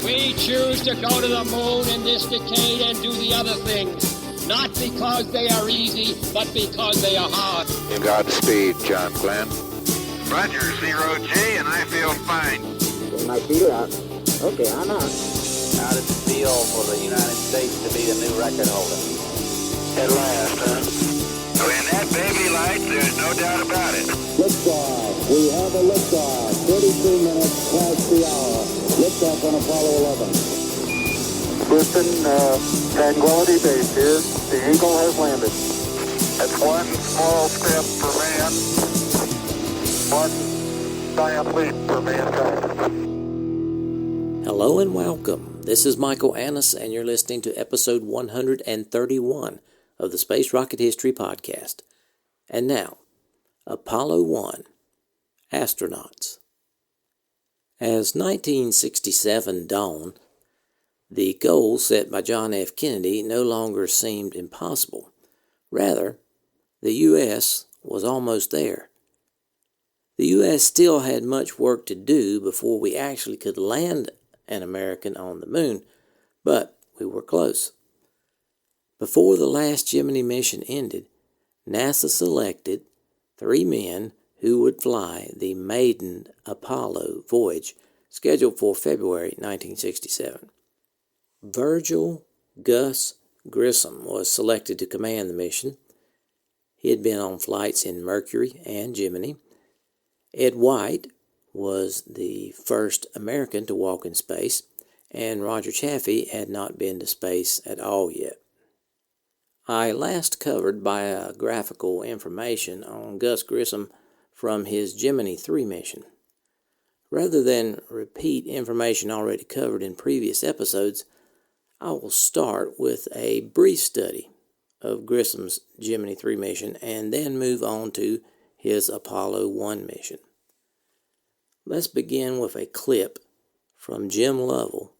We choose to go to the moon in this decade and do the other things, not because they are easy, but because they are hard. Godspeed, John Glenn. Roger, 0G, and I feel fine. Getting my feet out. Okay, I'm out. How does it feel for the United States to be the new record holder? At last, huh? When that baby lights, there's no doubt about it. Liftoff. We have a liftoff. 32 minutes past the hour. Liftoff on Apollo 11. Houston, Tranquility Base here. The Eagle has landed. That's one small step for man, one giant leap for mankind. Hello and welcome. This is Michael Annis, and you're listening to episode 131 of the Space Rocket History Podcast. And now, Apollo 1, Astronauts. As 1967 dawned, the goal set by John F. Kennedy no longer seemed impossible. Rather, the U.S. was almost there. The U.S. still had much work to do before we actually could land an American on the moon, but we were close. Before the last Gemini mission ended, NASA selected 3 men who would fly the maiden Apollo voyage scheduled for February 1967. Virgil Gus Grissom was selected to command the mission. He had been on flights in Mercury and Gemini. Ed White was the first American to walk in space, and Roger Chaffee had not been to space at all yet. I last covered biographical information on Gus Grissom from his Gemini 3 mission. Rather than repeat information already covered in previous episodes, I will start with a brief study of Grissom's Gemini 3 mission and then move on to his Apollo 1 mission. Let's begin with a clip from Jim Lovell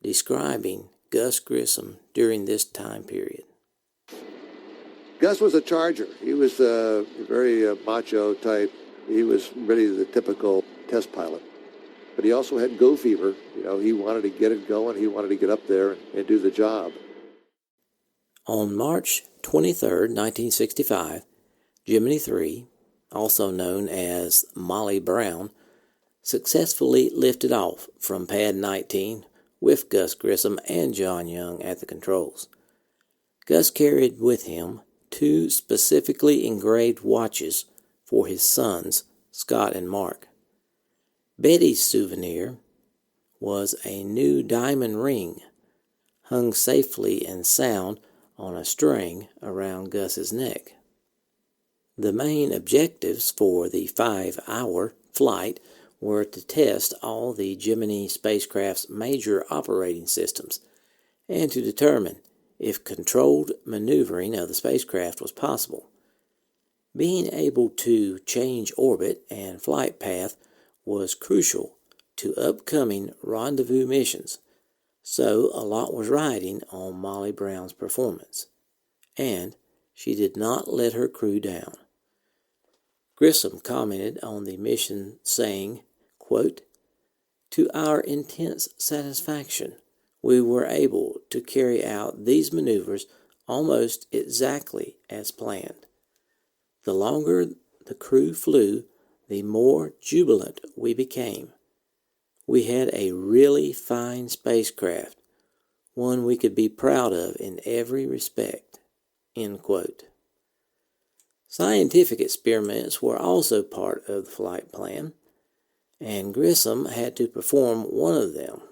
describing Gus Grissom during this time period. Gus was a charger. He was a very macho type. He was really the typical test pilot. But he also had go fever. You know, he wanted to get it going. He wanted to get up there and do the job. On March 23, 1965, Gemini 3, also known as Molly Brown, successfully lifted off from Pad 19 with Gus Grissom and John Young at the controls. Gus carried with him 2 specifically engraved watches for his sons, Scott and Mark. Betty's souvenir was a new diamond ring hung safely and sound on a string around Gus's neck. The main objectives for the 5-hour flight were to test all the Gemini spacecraft's major operating systems and to determine if controlled maneuvering of the spacecraft was possible. Being able to change orbit and flight path was crucial to upcoming rendezvous missions, so a lot was riding on Molly Brown's performance, and she did not let her crew down. Grissom commented on the mission saying, quote, "To our intense satisfaction, we were able to carry out these maneuvers almost exactly as planned. The longer the crew flew, the more jubilant we became. We had a really fine spacecraft, one we could be proud of in every respect." End quote. Scientific experiments were also part of the flight plan, and Grissom had to perform one of them.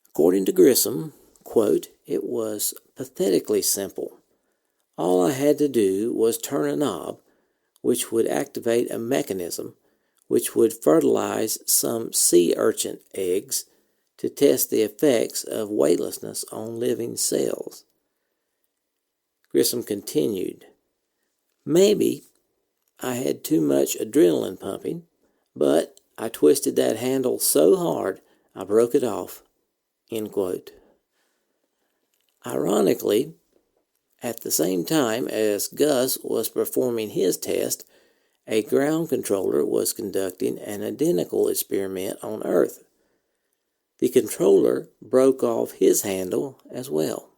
According to Grissom, quote, "It was pathetically simple. All I had to do was turn a knob, which would activate a mechanism which would fertilize some sea urchin eggs to test the effects of weightlessness on living cells." Grissom continued, "Maybe I had too much adrenaline pumping, but I twisted that handle so hard I broke it off." End quote. Ironically, at the same time as Gus was performing his test, a ground controller was conducting an identical experiment on Earth. The controller broke off his handle as well.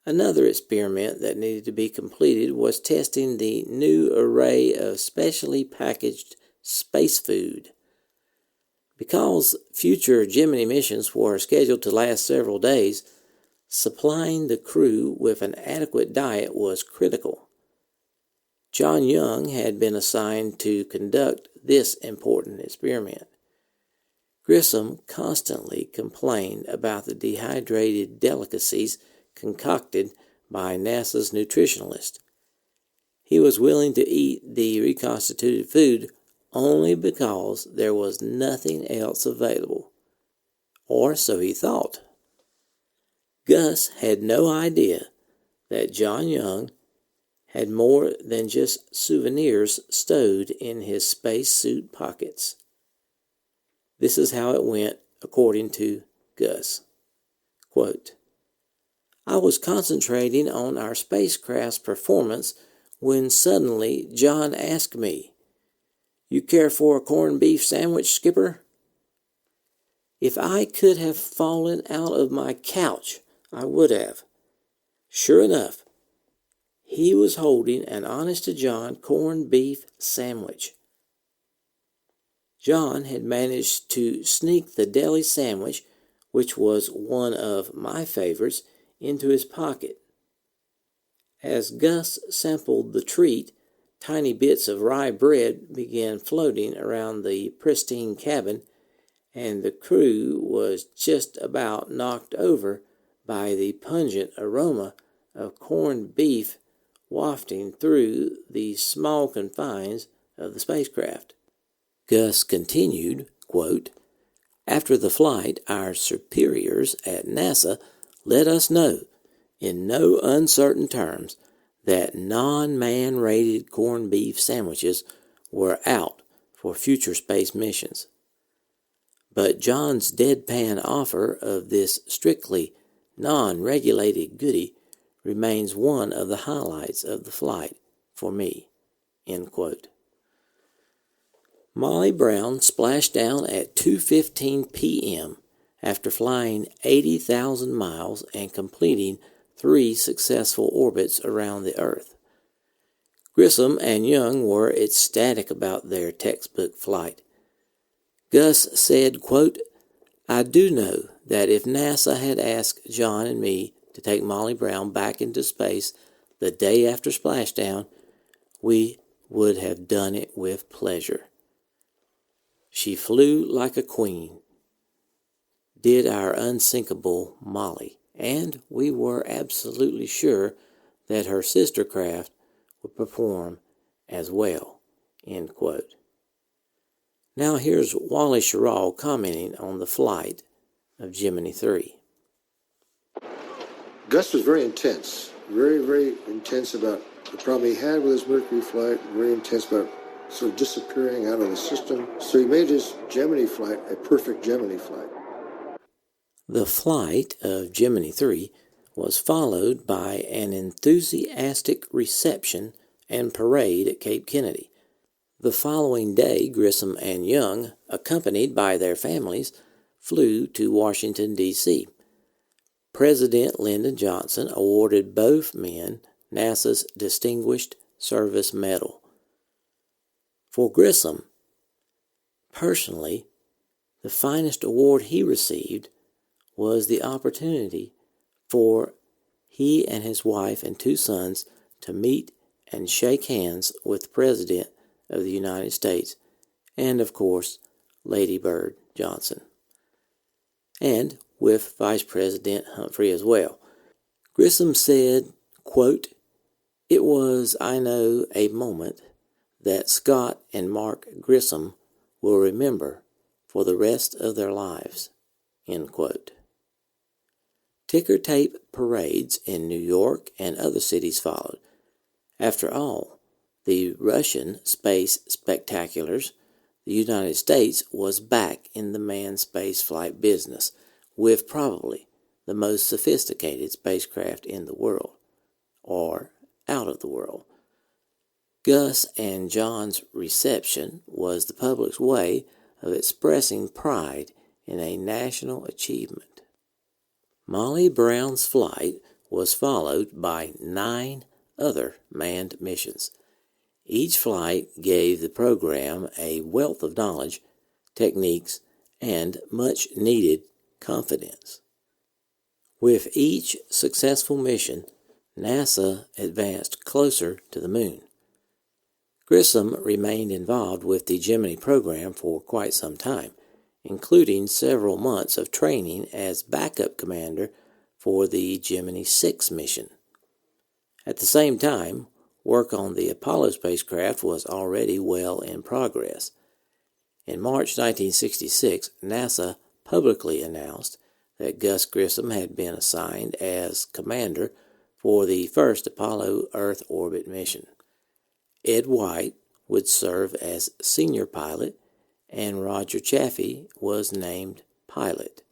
Another experiment that needed to be completed was testing the new array of specially packaged space food. Because future Gemini missions were scheduled to last several days, supplying the crew with an adequate diet was critical. John Young had been assigned to conduct this important experiment. Grissom constantly complained about the dehydrated delicacies concocted by NASA's nutritionalist. He was willing to eat the reconstituted food only because there was nothing else available, or so he thought. Gus had no idea that John Young had more than just souvenirs stowed in his spacesuit pockets. This is how it went, according to Gus. Quote, I was concentrating on our spacecraft's performance when suddenly John asked me, You care for a corned beef sandwich, Skipper? If I could have fallen out of my couch, I would have. Sure enough, he was holding an honest-to-John corned beef sandwich. John had managed to sneak the deli sandwich, which was one of my favorites, into his pocket. As Gus sampled the treat, tiny bits of rye bread began floating around the pristine cabin, and the crew was just about knocked over by the pungent aroma of corned beef wafting through the small confines of the spacecraft. Gus continued, quote, After the flight, our superiors at NASA let us know, in no uncertain terms, that non-man-rated corned beef sandwiches were out for future space missions. But John's deadpan offer of this strictly non-regulated goodie remains one of the highlights of the flight for me. End quote. Molly Brown splashed down at 2:15 p.m. after flying 80,000 miles and completing 3 successful orbits around the Earth. Grissom and Young were ecstatic about their textbook flight. Gus said, quote, I do know that if NASA had asked John and me to take Molly Brown back into space the day after splashdown, we would have done it with pleasure. She flew like a queen, did our unsinkable Molly, and we were absolutely sure that her sister craft would perform as well. End quote. Now here's Wally Schirra commenting on the flight of Gemini 3. Gus was very intense, very, very intense about the problem he had with his Mercury flight, very intense about sort of disappearing out of the system. So he made his Gemini flight a perfect Gemini flight. The flight of Gemini 3 was followed by an enthusiastic reception and parade at Cape Kennedy. The following day, Grissom and Young, accompanied by their families, flew to Washington, D.C. President Lyndon Johnson awarded both men NASA's Distinguished Service Medal. For Grissom, personally, the finest award he received was the opportunity for he and his wife and 2 sons to meet and shake hands with the President of the United States and, of course, Lady Bird Johnson, and with Vice President Humphrey as well. Grissom said, quote, It was, I know, a moment that Scott and Mark Grissom will remember for the rest of their lives. End quote. Ticker tape parades in New York and other cities followed. After all, the Russian space spectaculars, the United States was back in the manned spaceflight business with probably the most sophisticated spacecraft in the world, or out of the world. Gus and John's reception was the public's way of expressing pride in a national achievement. Molly Brown's flight was followed by 9 other manned missions. Each flight gave the program a wealth of knowledge, techniques, and much-needed confidence. With each successful mission, NASA advanced closer to the moon. Grissom remained involved with the Gemini program for quite some time, including several months of training as backup commander for the Gemini 6 mission. At the same time, work on the Apollo spacecraft was already well in progress. In March 1966, NASA publicly announced that Gus Grissom had been assigned as commander for the first Apollo Earth orbit mission. Ed White would serve as senior pilot, and Roger Chaffee was named pilot.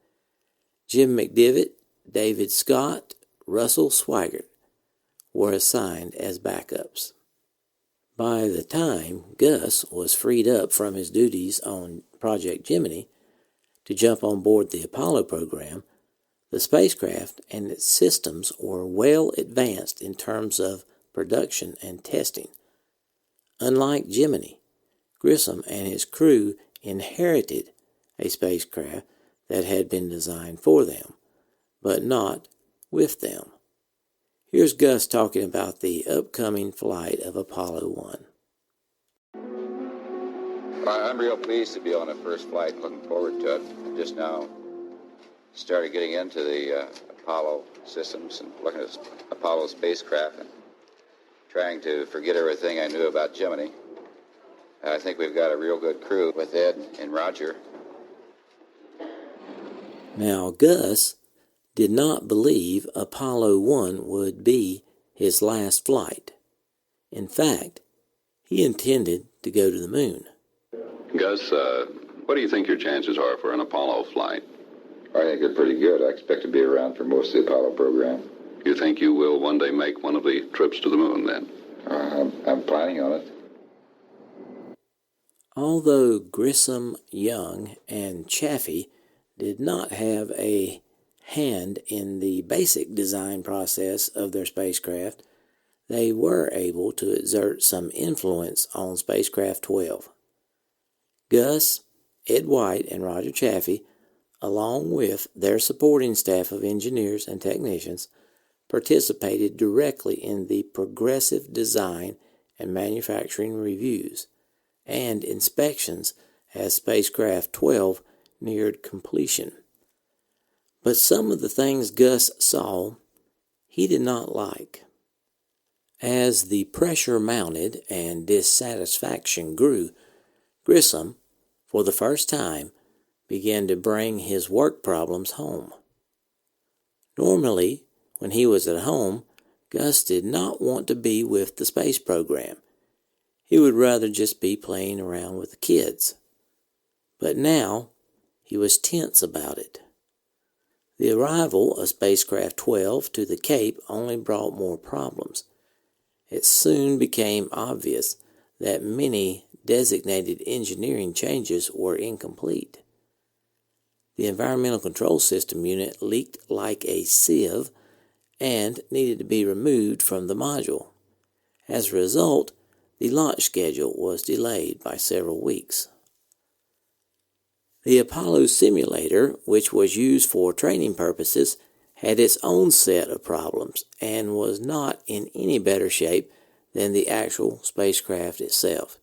Jim McDivitt, David Scott, Russell Swigert were assigned as backups. By the time Gus was freed up from his duties on Project Gemini to jump on board the Apollo program, the spacecraft and its systems were well advanced in terms of production and testing. Unlike Gemini, Grissom and his crew inherited a spacecraft that had been designed for them, but not with them. Here's Gus talking about the upcoming flight of Apollo 1. I'm real pleased to be on the first flight, looking forward to it. I just now started getting into the Apollo systems and looking at Apollo spacecraft and trying to forget everything I knew about Gemini. I think we've got a real good crew with Ed and Roger. Now, Gus did not believe Apollo 1 would be his last flight. In fact, he intended to go to the moon. Gus, what do you think your chances are for an Apollo flight? I think they're pretty good. I expect to be around for most of the Apollo program. You think you will one day make one of the trips to the moon, then? I'm planning on it. Although Grissom, Young, and Chaffee did not have a hand in the basic design process of their spacecraft, they were able to exert some influence on Spacecraft 12. Gus, Ed White, and Roger Chaffee, along with their supporting staff of engineers and technicians, participated directly in the progressive design and manufacturing reviews and inspections as Spacecraft 12 neared completion. But some of the things Gus saw, he did not like. As the pressure mounted and dissatisfaction grew, Grissom, for the first time, began to bring his work problems home. Normally, when he was at home, Gus did not want to be with the space program. He would rather just be playing around with the kids. But now, he was tense about it. The arrival of Spacecraft 12 to the Cape only brought more problems. It soon became obvious that many designated engineering changes were incomplete. The Environmental Control System unit leaked like a sieve and needed to be removed from the module. As a result, the launch schedule was delayed by several weeks. The Apollo simulator, which was used for training purposes, had its own set of problems and was not in any better shape than the actual spacecraft itself.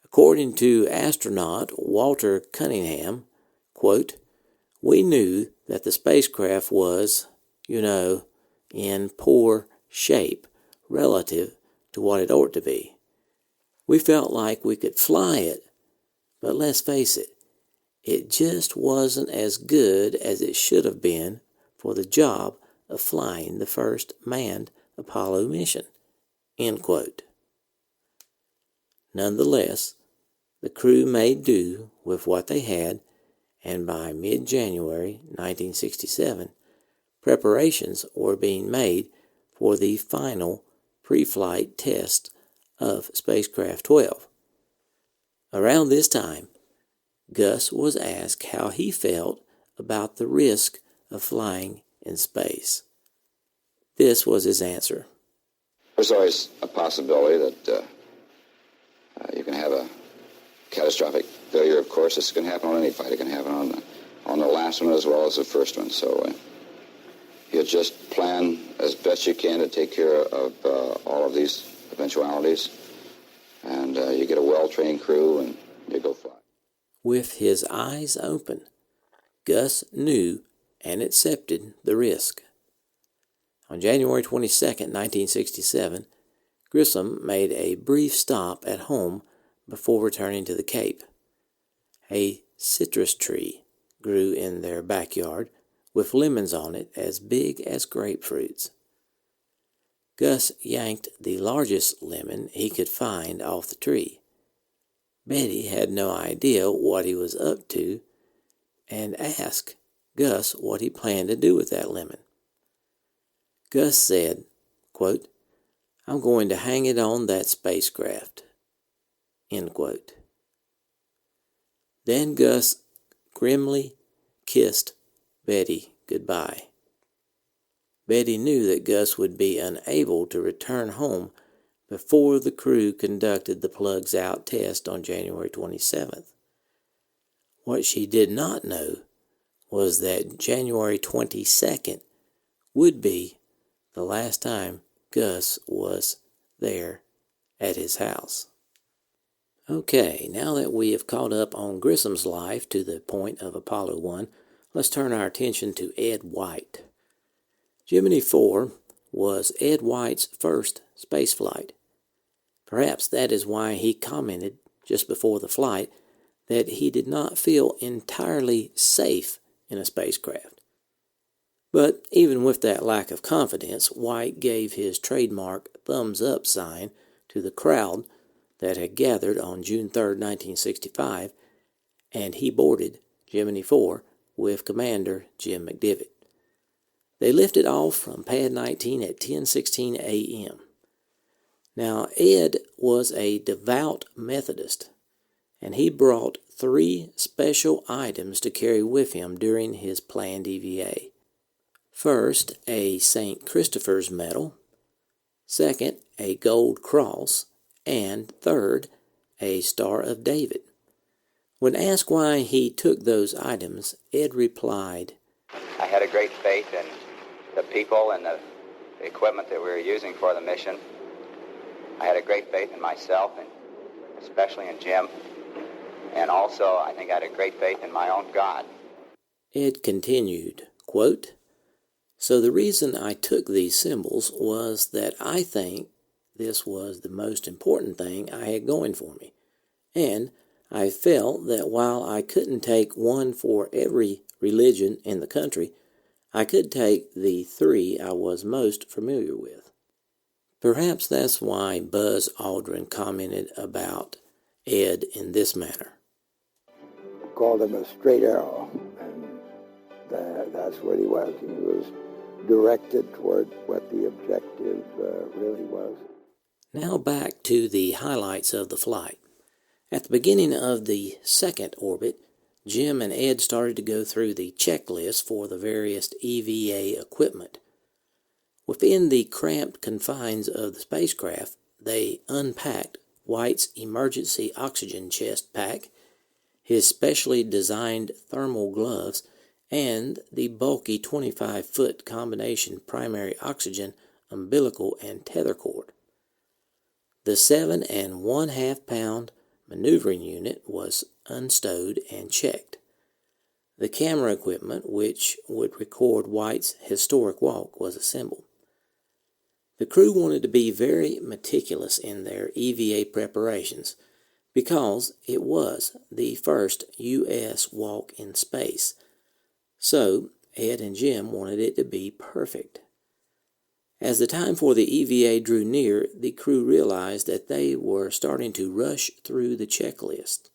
According to astronaut Walter Cunningham, quote, "We knew that the spacecraft was, in poor shape relative to what it ought to be. We felt like we could fly it, but let's face it, it just wasn't as good as it should have been for the job of flying the first manned Apollo mission." End quote. Nonetheless, the crew made do with what they had, and by mid-January 1967, preparations were being made for the final pre-flight test of Spacecraft 12. Around this time, Gus was asked how he felt about the risk of flying in space. This was his answer. There's always a possibility that you can have a catastrophic failure, of course. This can happen on any flight. It can happen on the last one as well as the first one. So you just plan as best you can to take care of all of these eventualities. And you get a well-trained crew and you go fly. With his eyes open, Gus knew and accepted the risk. On January 22, 1967, Grissom made a brief stop at home before returning to the Cape. A citrus tree grew in their backyard with lemons on it as big as grapefruits. Gus yanked the largest lemon he could find off the tree. Betty had no idea what he was up to and asked Gus what he planned to do with that lemon. Gus said, quote, "I'm going to hang it on that spacecraft," end quote. Then Gus grimly kissed Betty goodbye. Betty knew that Gus would be unable to return home before the crew conducted the plugs out test on January 27th. What she did not know was that January 22nd would be the last time Gus was there at his house. Okay, now that we have caught up on Grissom's life to the point of Apollo 1, let's turn our attention to Ed White. Gemini 4 was Ed White's first space flight. Perhaps that is why he commented just before the flight that he did not feel entirely safe in a spacecraft. But even with that lack of confidence, White gave his trademark thumbs-up sign to the crowd that had gathered on June 3, 1965, and he boarded Gemini 4 with Commander Jim McDivitt. They lifted off from Pad 19 at 10:16 a.m. Now, Ed was a devout Methodist, and he brought 3 special items to carry with him during his planned EVA. First, a St. Christopher's medal. Second, a gold cross. And third, a Star of David. When asked why he took those items, Ed replied, I had a great faith in the people and the equipment that we were using for the mission. I had a great faith in myself, and especially in Jim. And also, I think I had a great faith in my own God. Ed continued, quote, "So the reason I took these symbols was that I think this was the most important thing I had going for me. And I felt that while I couldn't take one for every religion in the country, I could take the 3 I was most familiar with." Perhaps that's why Buzz Aldrin commented about Ed in this manner. Called him a straight arrow, and that's what he was. He was directed toward what the objective really was. Now back to the highlights of the flight. At the beginning of the second orbit, Jim and Ed started to go through the checklist for the various EVA equipment. Within the cramped confines of the spacecraft, they unpacked White's emergency oxygen chest pack, his specially designed thermal gloves, and the bulky 25-foot combination primary oxygen umbilical and tether cord. The 7 1/2 pound maneuvering unit was unstowed and checked. The camera equipment, which would record White's historic walk, was assembled. The crew wanted to be very meticulous in their EVA preparations because it was the first U.S. walk in space. So Ed and Jim wanted it to be perfect. As the time for the EVA drew near, the crew realized that they were starting to rush through the checklist.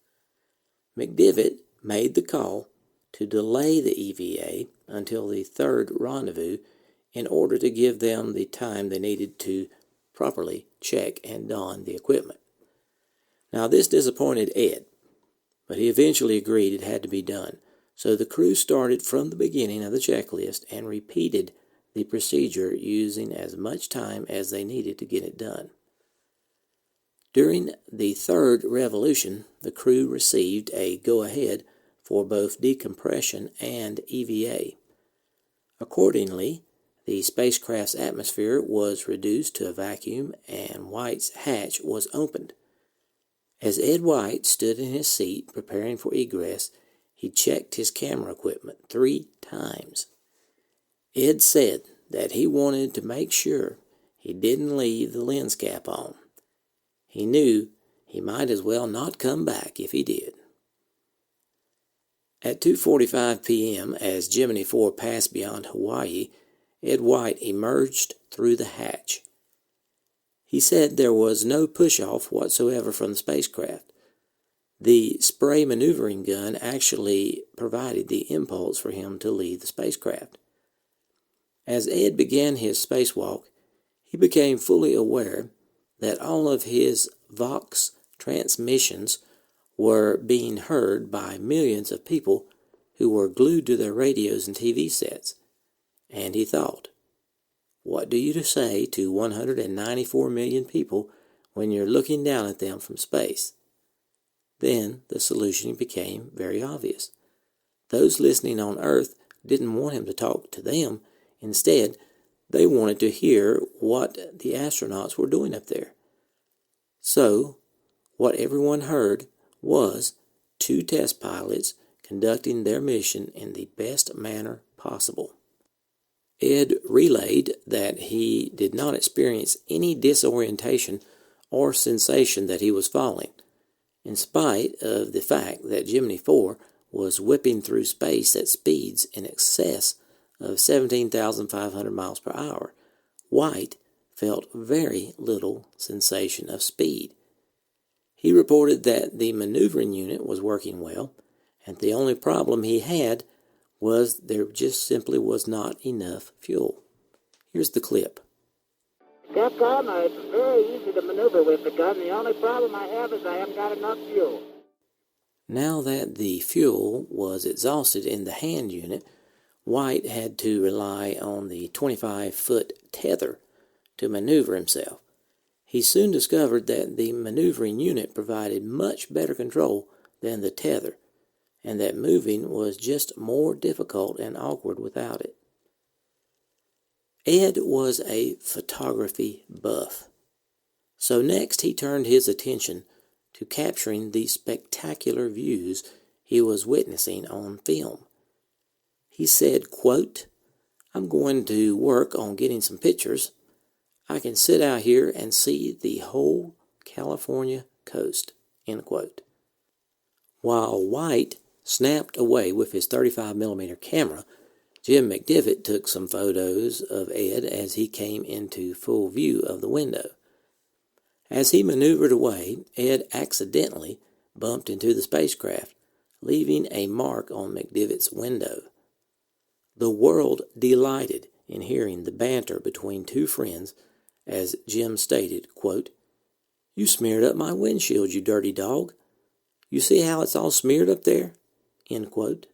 McDivitt made the call to delay the EVA until the third rendezvous in order to give them the time they needed to properly check and don the equipment. Now, this disappointed Ed, but he eventually agreed it had to be done. So the crew started from the beginning of the checklist and repeated the procedure using as much time as they needed to get it done. During the third revolution, the crew received a go-ahead for both decompression and EVA. Accordingly, the spacecraft's atmosphere was reduced to a vacuum and White's hatch was opened. As Ed White stood in his seat preparing for egress, he checked his camera equipment 3 times. Ed said that he wanted to make sure he didn't leave the lens cap on. He knew he might as well not come back if he did. At 2:45 p.m., as Gemini 4 passed beyond Hawaii, Ed White emerged through the hatch. He said there was no push-off whatsoever from the spacecraft. The spray maneuvering gun actually provided the impulse for him to leave the spacecraft. As Ed began his spacewalk, he became fully aware that all of his Vox transmissions were being heard by millions of people who were glued to their radios and TV sets. And he thought, what do you say to 194 million people when you're looking down at them from space? Then the solution became very obvious. Those listening on Earth didn't want him to talk to them. Instead, they wanted to hear what the astronauts were doing up there. So, what everyone heard was 2 test pilots conducting their mission in the best manner possible. Ed relayed that he did not experience any disorientation or sensation that he was falling, in spite of the fact that Gemini 4 was whipping through space at speeds in excess of 17,500 miles per hour. White felt very little sensation of speed. He reported that the maneuvering unit was working well, and the only problem he had was there just simply was not enough fuel. Here's the clip. Capcom, it's very easy to maneuver with the gun. The only problem I have is I haven't got enough fuel. Now that the fuel was exhausted in the hand unit, White had to rely on the 25-foot tether to maneuver himself. He soon discovered that the maneuvering unit provided much better control than the tether, and that moving was just more difficult and awkward without it. Ed was a photography buff, so next he turned his attention to capturing the spectacular views he was witnessing on film. He said, quote, I'm going to work on getting some pictures. I can sit out here and see the whole California coast, end quote. While White snapped away with his 35mm camera, Jim McDivitt took some photos of Ed as he came into full view of the window. As he maneuvered away, Ed accidentally bumped into the spacecraft, leaving a mark on McDivitt's window. The world delighted in hearing the banter between 2 friends as Jim stated, quote, You smeared up my windshield, you dirty dog. You see how it's all smeared up there? End quote.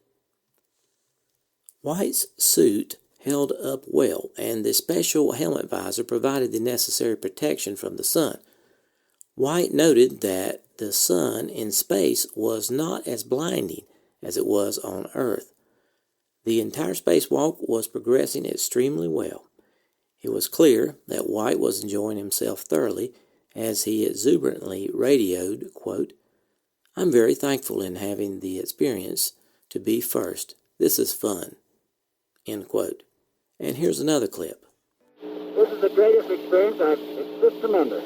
White's suit held up well, and the special helmet visor provided the necessary protection from the sun. White noted that the sun in space was not as blinding as it was on Earth. The entire spacewalk was progressing extremely well. It was clear that White was enjoying himself thoroughly as he exuberantly radioed, quote, I'm very thankful in having the experience to be first. This is fun, end quote. And here's another clip. This is the greatest experience. It's just tremendous.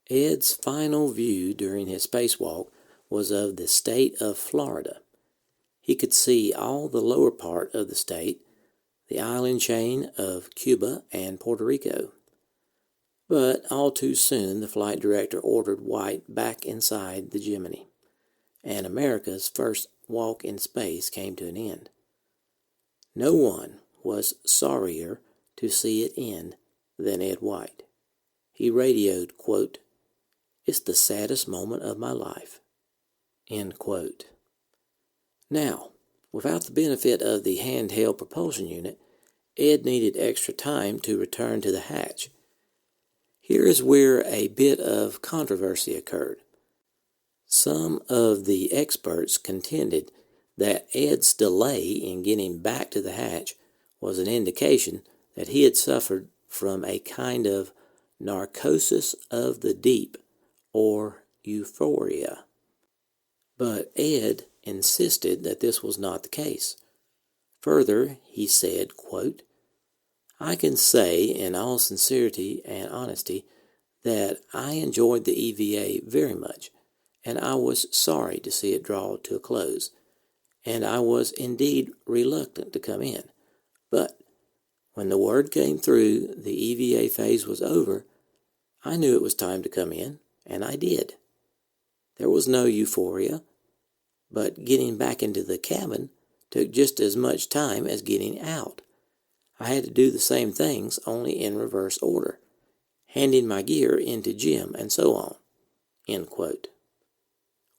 Ed's final view during his spacewalk was of the state of Florida. He could see all the lower part of the state, the island chain of Cuba and Puerto Rico. But all too soon, the flight director ordered White back inside the Gemini, and America's first walk in space came to an end. No one was sorrier to see it end than Ed White. He radioed, quote, It's the saddest moment of my life, End quote. Now, without the benefit of the handheld propulsion unit, Ed needed extra time to return to the hatch. Here is where a bit of controversy occurred. Some of the experts contended that Ed's delay in getting back to the hatch was an indication that he had suffered from a kind of narcosis of the deep, or euphoria. But Ed insisted that this was not the case. Further, he said, quote, "I can say in all sincerity and honesty that I enjoyed the EVA very much, and I was sorry to see it draw to a close, and I was indeed reluctant to come in. But when the word came through the EVA phase was over, I knew it was time to come in, and I did. There was no euphoria, but getting back into the cabin took just as much time as getting out. I had to do the same things, only in reverse order, handing my gear into Jim, and so on." End quote.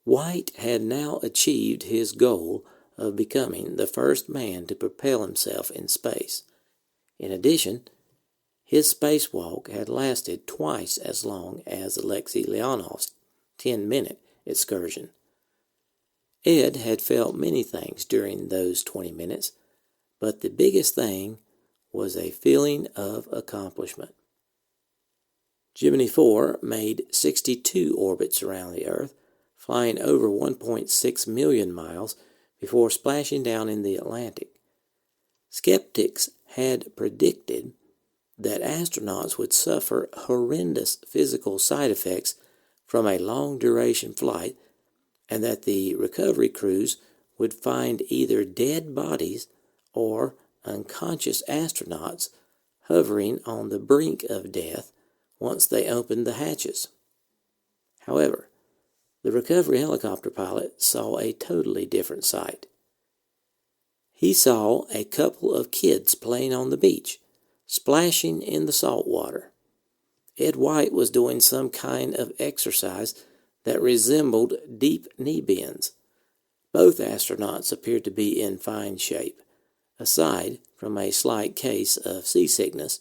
White had now achieved his goal of becoming the first man to propel himself in space. In addition, his spacewalk had lasted twice as long as Alexei Leonov's 10-minute excursion. Ed had felt many things during those 20 minutes, but the biggest thing was a feeling of accomplishment. Gemini 4 made 62 orbits around the Earth, flying over 1.6 million miles before splashing down in the Atlantic. Skeptics had predicted that astronauts would suffer horrendous physical side effects from a long-duration flight, and that the recovery crews would find either dead bodies or unconscious astronauts hovering on the brink of death once they opened the hatches. However, the recovery helicopter pilot saw a totally different sight. He saw a couple of kids playing on the beach, splashing in the salt water. Ed White was doing some kind of exercise that resembled deep knee bends. Both astronauts appeared to be in fine shape, aside from a slight case of seasickness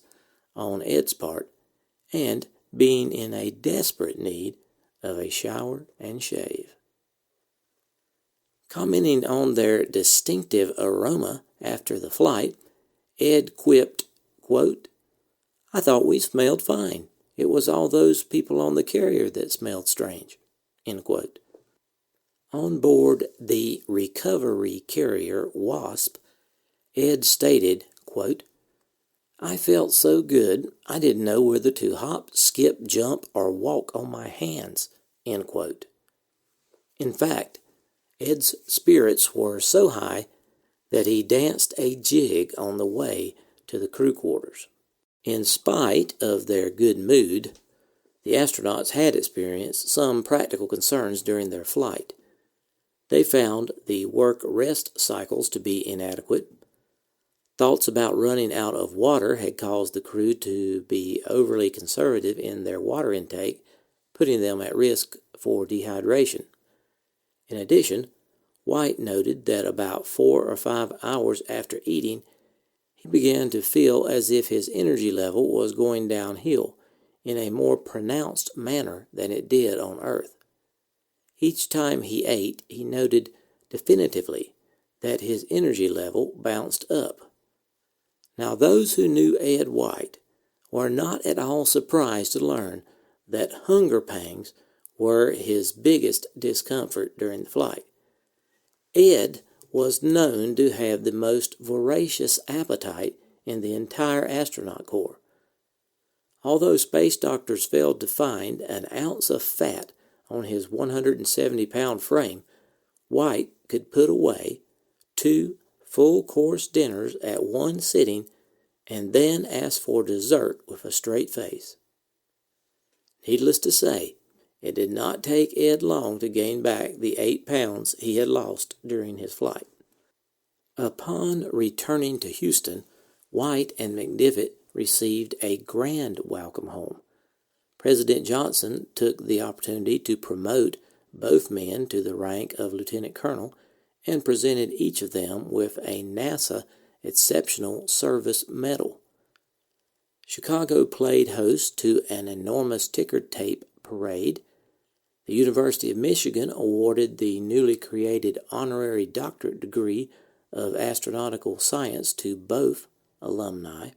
on Ed's part, and being in a desperate need of a shower and shave. Commenting on their distinctive aroma after the flight, Ed quipped, quote, "I thought we smelled fine. It was all those people on the carrier that smelled strange." End quote. On board the recovery carrier Wasp, Ed stated, quote, "I felt so good, I didn't know whether to hop, skip, jump, or walk on my hands." End quote. In fact, Ed's spirits were so high that he danced a jig on the way to the crew quarters. In spite of their good mood, the astronauts had experienced some practical concerns during their flight. They found the work-rest cycles to be inadequate. Thoughts about running out of water had caused the crew to be overly conservative in their water intake, putting them at risk for dehydration. In addition, White noted that about 4 or 5 hours after eating, he began to feel as if his energy level was going downhill in a more pronounced manner than it did on Earth. Each time he ate, he noted definitively that his energy level bounced up. Now, those who knew Ed White were not at all surprised to learn that hunger pangs were his biggest discomfort during the flight. Ed was known to have the most voracious appetite in the entire astronaut corps. Although space doctors failed to find an ounce of fat on his 170-pound frame, White could put away 2 full-course dinners at one sitting and then ask for dessert with a straight face. Needless to say, it did not take Ed long to gain back the 8 pounds he had lost during his flight. Upon returning to Houston, White and McDivitt received a grand welcome home. President Johnson took the opportunity to promote both men to the rank of lieutenant colonel and presented each of them with a NASA Exceptional Service Medal. Chicago played host to an enormous ticker tape parade. The University of Michigan awarded the newly created honorary doctorate degree of astronautical science to both alumni.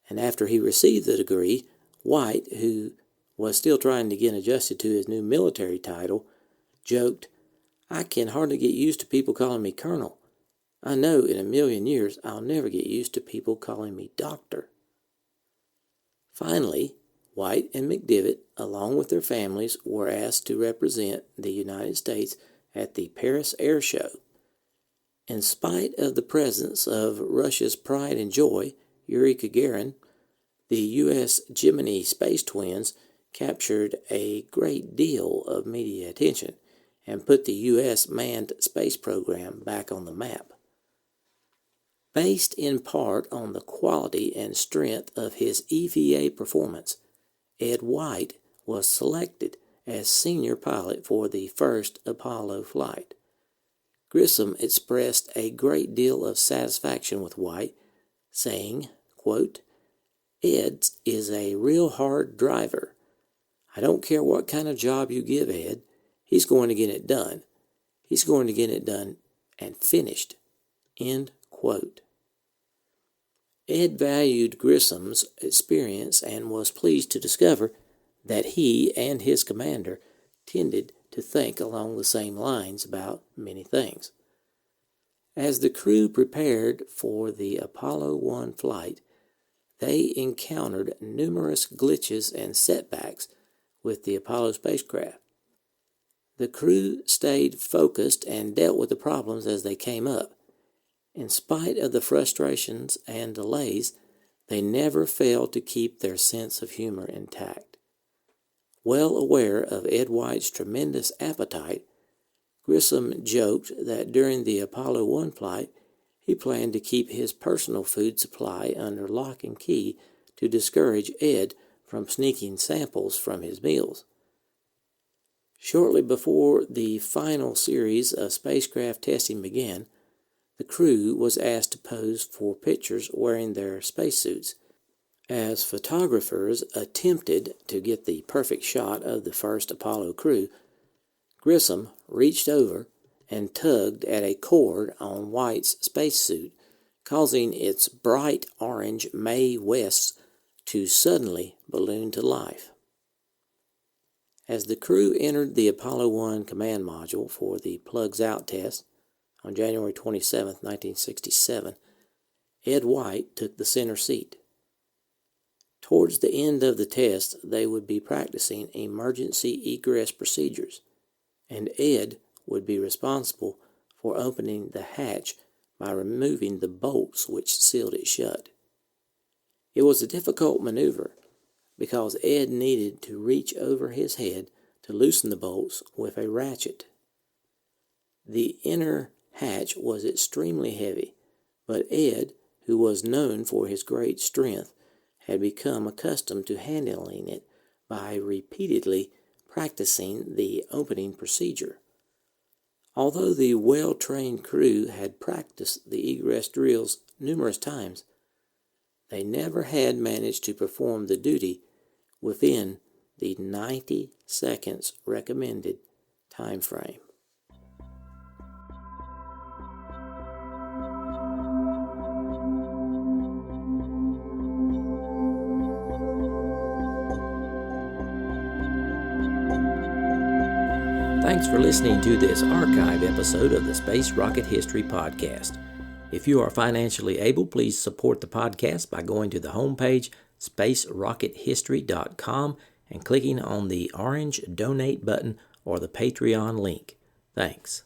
And after he received the degree, White, who was still trying to get adjusted to his new military title, joked, "I can hardly get used to people calling me colonel. I know in a million years I'll never get used to people calling me doctor." Finally, White and McDivitt, along with their families, were asked to represent the United States at the Paris Air Show. In spite of the presence of Russia's pride and joy, Yuri Gagarin, the U.S. Gemini space twins captured a great deal of media attention and put the U.S. manned space program back on the map. Based in part on the quality and strength of his EVA performance, Ed White was selected as senior pilot for the first Apollo flight. Grissom expressed a great deal of satisfaction with White, saying, quote, "Ed is a real hard driver. I don't care what kind of job you give Ed, he's going to get it done. He's going to get it done and finished." End quote. Ed valued Grissom's experience and was pleased to discover that he and his commander tended to think along the same lines about many things. As the crew prepared for the Apollo 1 flight, they encountered numerous glitches and setbacks with the Apollo spacecraft. The crew stayed focused and dealt with the problems as they came up. In spite of the frustrations and delays, they never failed to keep their sense of humor intact. Well aware of Ed White's tremendous appetite, Grissom joked that during the Apollo 1 flight, he planned to keep his personal food supply under lock and key to discourage Ed from sneaking samples from his meals. Shortly before the final series of spacecraft testing began, the crew was asked to pose for pictures wearing their spacesuits. As photographers attempted to get the perfect shot of the first Apollo crew, Grissom reached over and tugged at a cord on White's spacesuit, causing its bright orange Mae West to suddenly balloon to life. As the crew entered the Apollo 1 command module for the plugs out test on January 27, 1967, Ed White took the center seat. Towards the end of the test, they would be practicing emergency egress procedures, and Ed would be responsible for opening the hatch by removing the bolts which sealed it shut. It was a difficult maneuver because Ed needed to reach over his head to loosen the bolts with a ratchet. The inner hatch was extremely heavy, but Ed, who was known for his great strength, had become accustomed to handling it by repeatedly practicing the opening procedure. Although the well-trained crew had practiced the egress drills numerous times, they never had managed to perform the duty within the 90 seconds recommended time frame. Thanks for listening to this archive episode of the Space Rocket History Podcast. If you are financially able, please support the podcast by going to the homepage, spacerockethistory.com, and clicking on the orange donate button or the Patreon link. Thanks.